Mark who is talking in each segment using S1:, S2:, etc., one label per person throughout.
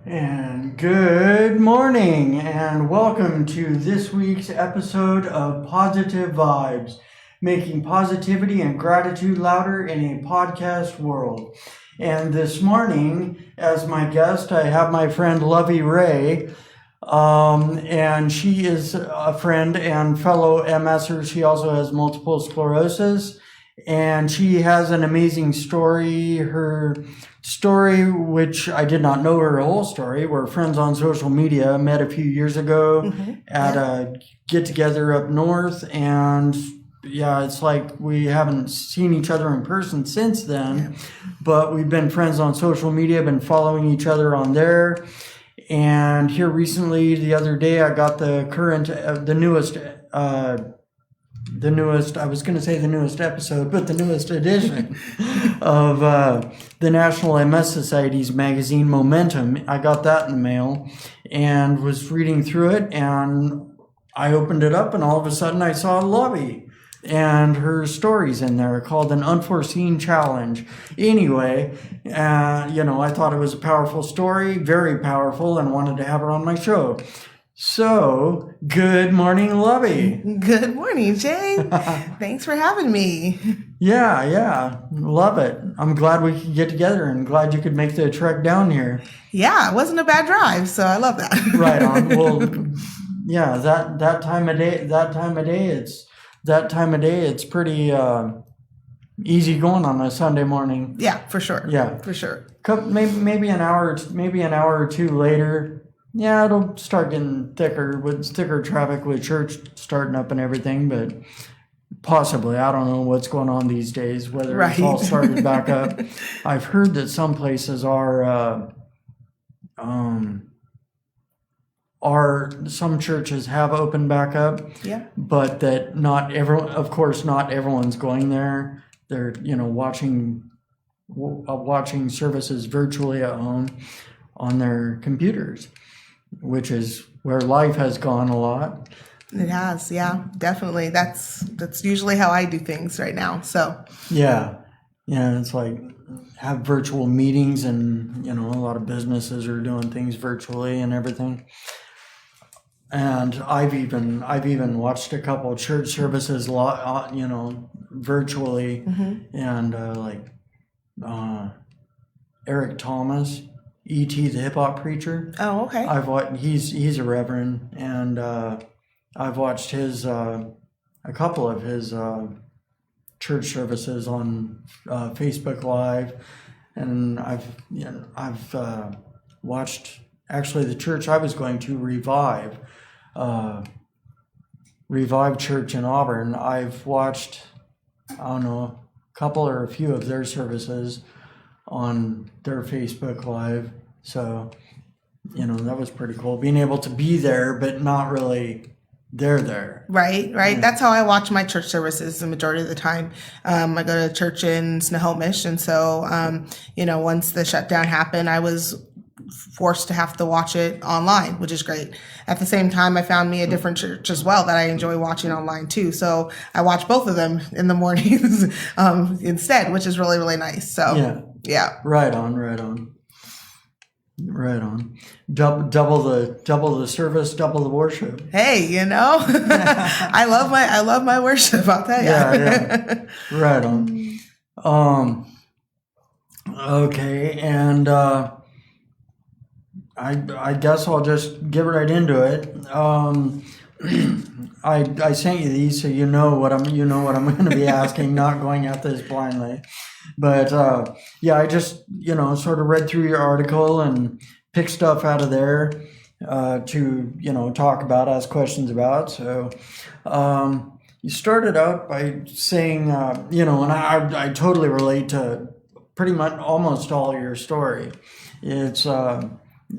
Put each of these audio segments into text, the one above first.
S1: And good morning, and welcome to this week's episode of Positive Vibes, making positivity and gratitude louder in a podcast world. And this morning, as my guest, I have my friend Lovey Ray, and she is a friend and fellow MSer. She also has multiple sclerosis, and she has an amazing story. Her story, which I did not know her whole story, we're friends on social media, met a few years ago at a get-together up north, and yeah, it's like we haven't seen each other in person since then, but we've been friends on social media, been following each other on there. And here recently, the other day, I got the newest, I was going to say the newest episode, but the newest edition of the National MS Society's magazine, Momentum. I got that in the mail and was reading through it, and I opened it up, and all of a sudden I saw Lovey and her stories in there called An Unforeseen Challenge. Anyway, I thought it was a powerful story, very powerful, and wanted to have her on my show. So, good morning, Lovey.
S2: Good morning, Jay. Thanks for having me.
S1: Yeah, love it. I'm glad we could get together and glad you could make the trek down here.
S2: Yeah, it wasn't a bad drive, so I love that.
S1: Right on. Well, yeah, that time of day, it's pretty easy going on a Sunday morning.
S2: Yeah, for sure.
S1: Yeah,
S2: for sure.
S1: Maybe an hour or two later. Yeah, it'll start getting thicker with thicker traffic with church starting up and everything, but possibly. I don't know what's going on these days, whether it's all started back up. I've heard that some places some churches have opened back up. Yeah. But that not everyone's going there. They're, watching services virtually at home on their computers, which is where life has gone a lot.
S2: It has, yeah, definitely. That's usually how I do things right now. So
S1: yeah, it's like have virtual meetings, and a lot of businesses are doing things virtually and everything. And I've even watched a couple of church services, virtually, and Eric Thomas. E.T. the hip hop preacher.
S2: Oh, okay.
S1: He's a reverend, and I've watched his a couple of his church services on Facebook Live, and I've watched actually the church I was going to Revive Church in Auburn. I've watched a couple or a few of their services on their Facebook Live. So, that was pretty cool. Being able to be there, but not really there.
S2: Right. Yeah. That's how I watch my church services the majority of the time. I go to church in Snohomish, and so, once the shutdown happened, I was forced to have to watch it online, which is great. At the same time, I found me a different church as well that I enjoy watching online too. So I watch both of them in the mornings instead, which is really, really nice. So yeah. Right on.
S1: Double the service, double the worship.
S2: Hey, I love my worship, I'll tell you.
S1: Yeah. Right on. Okay, and I guess I'll just get right into it. I sent you these so you know what I'm going to be asking, not going at this blindly. But I just sort of read through your article and picked stuff out of there to talk about, ask questions about. So you started out by saying and I totally relate to pretty much almost all of your story. It's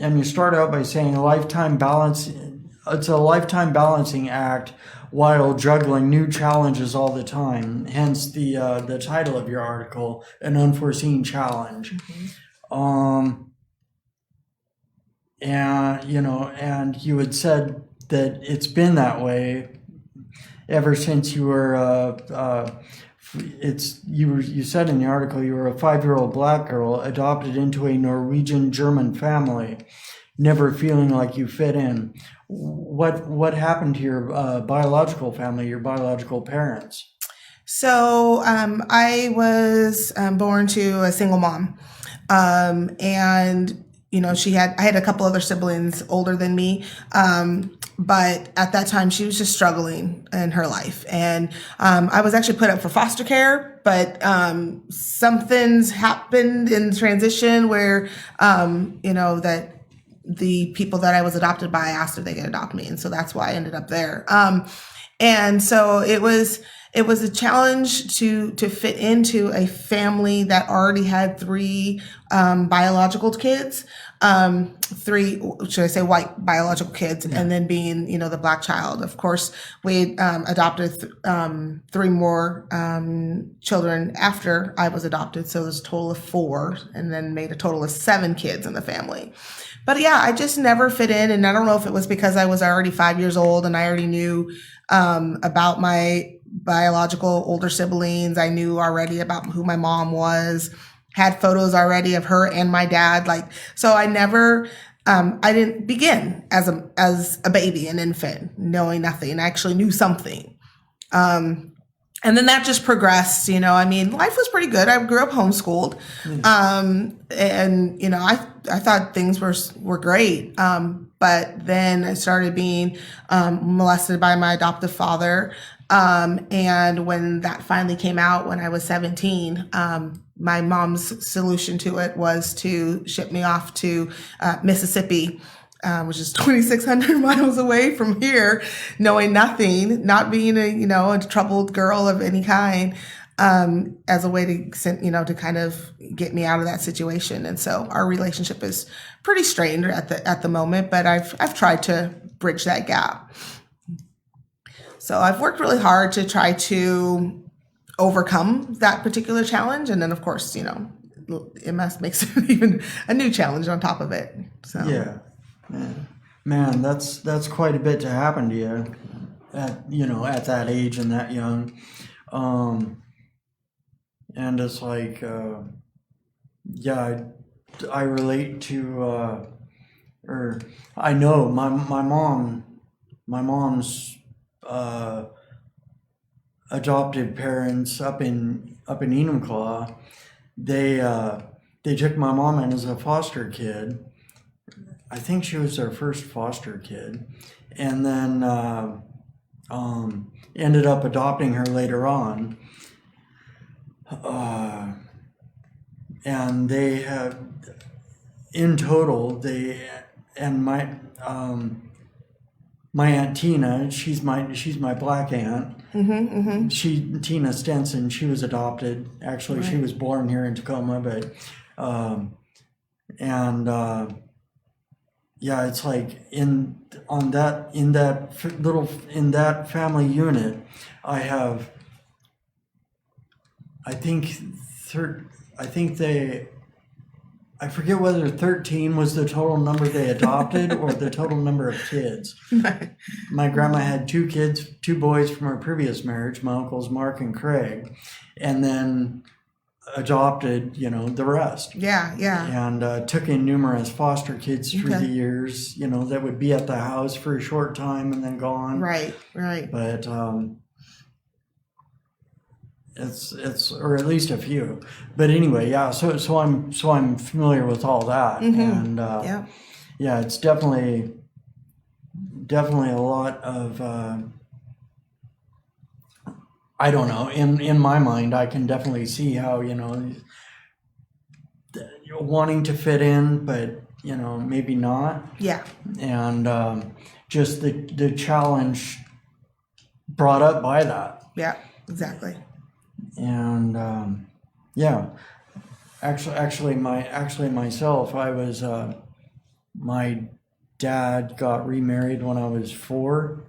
S1: and you start out by saying it's a lifetime balancing act while juggling new challenges all the time. Hence the title of your article, An Unforeseen Challenge. And you had said that it's been that way ever since you were you said in the article you were a 5-year-old black girl adopted into a Norwegian German family, never feeling like you fit in. What happened to your biological family, your biological parents?
S2: So I was born to a single mom, and I had a couple other siblings older than me, but at that time she was just struggling in her life, and I was actually put up for foster care, but some things happened in transition where that the people that I was adopted by asked if they could adopt me, and so that's why I ended up there. And so it was a challenge to fit into a family that already had 3 biological kids, 3, should I say, white biological kids, and then being, the black child. Of course, we adopted 3 more children after I was adopted, so there's a total of 4, and then made a total of 7 kids in the family. But yeah, I just never fit in, and I don't know if it was because I was already 5 years old and I already knew about my biological older siblings. I knew already about who my mom was, had photos already of her and my dad. So I never, I didn't begin as a baby, an infant, knowing nothing. I actually knew something. And then that just progressed, life was pretty good. I grew up homeschooled. And, I thought things were great. But then I started being molested by my adoptive father. And when that finally came out when I was 17, my mom's solution to it was to ship me off to Mississippi, which is 2,600 miles away from here, knowing nothing, not being a troubled girl of any kind, as a way to kind of get me out of that situation. And so our relationship is pretty strained at the moment, but I've tried to bridge that gap. So I've worked really hard to try to overcome that particular challenge. And then, of course, MS makes it even a new challenge on top of it. So
S1: yeah. Man, that's quite a bit to happen to you at that age and that young. And it's like, I relate to, or I know my mom's adoptive parents up in Enumclaw, they took my mom in as a foster kid. I think she was their first foster kid, and then ended up adopting her later on. And they have, in total, my Aunt Tina, she's my black aunt. Tina Stenson, she was adopted. Actually, She was born here in Tacoma, but it's like in that family unit, I have, I forget whether 13 was the total number they adopted or the total number of kids. My grandma had 2 kids, 2 boys from her previous marriage, my uncles Mark and Craig, and then adopted, the rest.
S2: Yeah.
S1: And took in numerous foster kids through the years, that would be at the house for a short time and then gone.
S2: Right.
S1: But it's or at least a few. But anyway, yeah. So I'm familiar with all that, and it's definitely a lot of. I don't know. In my mind, I can definitely see how wanting to fit in, but maybe not.
S2: Yeah.
S1: And just the challenge brought up by that.
S2: Yeah. Exactly.
S1: And actually myself, I was my dad got remarried when I was 4,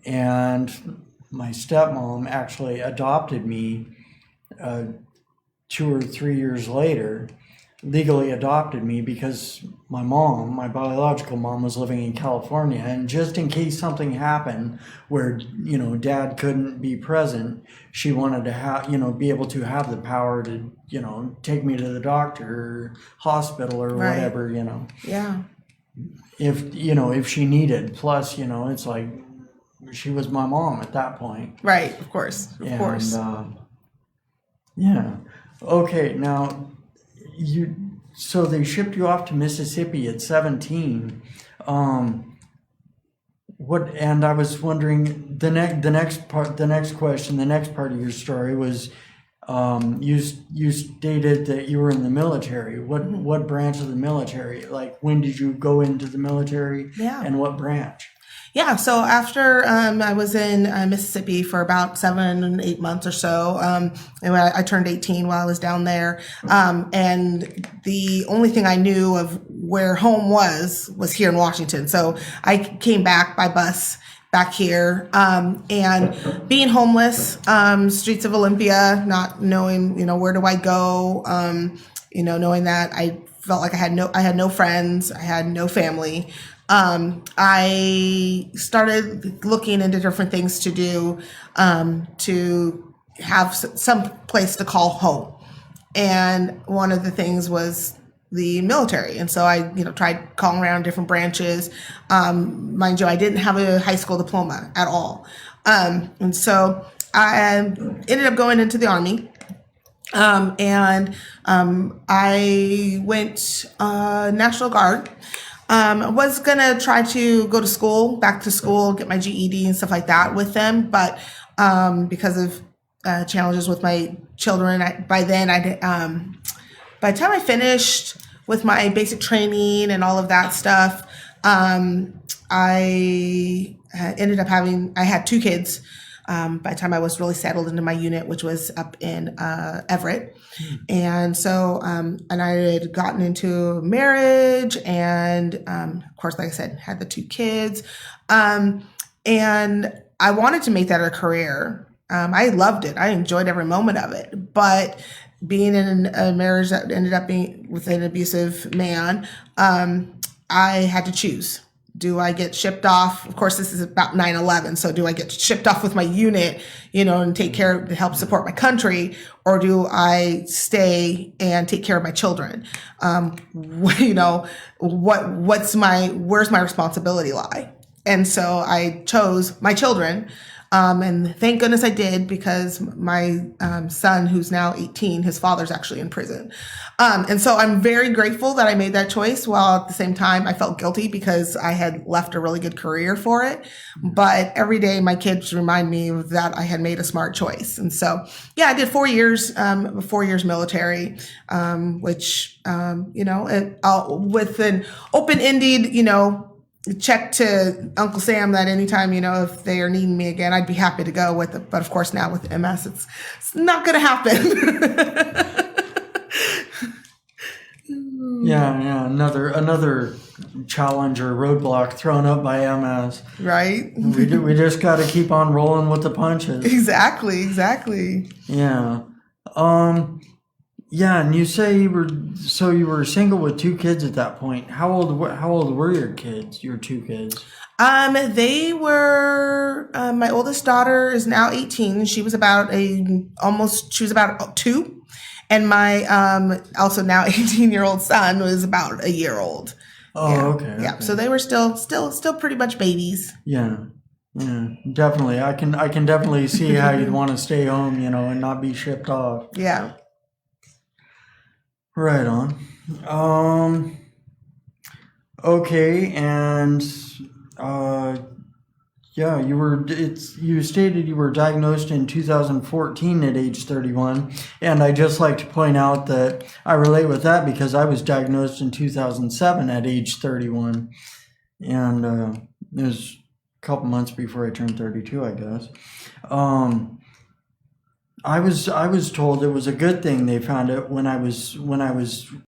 S1: and my stepmom actually adopted me 2 or 3 years later. legally adopted me because my mom, my biological mom, was living in California, and just in case something happened where dad couldn't be present, she wanted to have be able to have the power to take me to the doctor or hospital or
S2: Right.
S1: whatever
S2: Yeah.
S1: if she needed. Plus it's like she was my mom at that point.
S2: Right. Of course. Of course.
S1: Yeah. Okay. Now, so they shipped you off to Mississippi at 17. And I was wondering, the next part of your story was, you stated that you were in the military. What branch of the military? Like, when did you go into the military?
S2: Yeah.
S1: And what branch?
S2: Yeah, so after I was in Mississippi for about 7 or 8 months or so, and I turned 18 while I was down there, and the only thing I knew of where home was here in Washington. So I came back by bus back here, and being homeless, streets of Olympia, not knowing, where do I go, knowing that I felt like I had no friends, I had no family. I started looking into different things to do, to have some place to call home. And one of the things was the military. And so I, tried calling around different branches. Mind you, I didn't have a high school diploma at all. And so I ended up going into the Army. I went National Guard. Was gonna try to go to school, back to school, get my GED and stuff like that with them, but because of challenges with my children, by the time I finished with my basic training and all of that stuff, I had 2 kids. By the time I was really settled into my unit, which was up in Everett. And so, and I had gotten into marriage and, of course, like I said, had the 2 kids. And I wanted to make that a career. I loved it. I enjoyed every moment of it. But being in a marriage that ended up being with an abusive man, I had to choose. Do I get shipped off? Of course, this is about 9/11. So do I get shipped off with my unit, and to help support my country? Or do I stay and take care of my children? Where's my responsibility lie? And so I chose my children. And thank goodness I did, because my son, who's now 18, his father's actually in prison. And so I'm very grateful that I made that choice, while at the same time I felt guilty because I had left a really good career for it. But every day my kids remind me that I had made a smart choice. And so, yeah, I did 4 years military, which, with an open-ended, check to Uncle Sam that anytime, if they are needing me again, I'd be happy to go with it. But of course, now with MS, it's not going to happen.
S1: Yeah. Another challenge or roadblock thrown up by MS.
S2: Right.
S1: We just got to keep on rolling with the punches.
S2: Exactly.
S1: Yeah. Yeah, and you say you were single with 2 kids at that point. How old were your kids? Your 2 kids?
S2: They were. My oldest daughter is now 18. She was about 2, and my also now 18-year-old son was about a year old.
S1: Oh,
S2: yeah.
S1: Okay.
S2: Yeah. So they were still pretty much babies.
S1: Yeah. Yeah, definitely. I can definitely see how you'd want to stay home, and not be shipped off.
S2: Yeah.
S1: Right on. Okay, and you stated you were diagnosed in 2014 at age 31, and I just like to point out that I relate with that because I was diagnosed in 2007 at age 31, and it was a couple months before I turned 32, I guess. I was told it was a good thing they found it when I was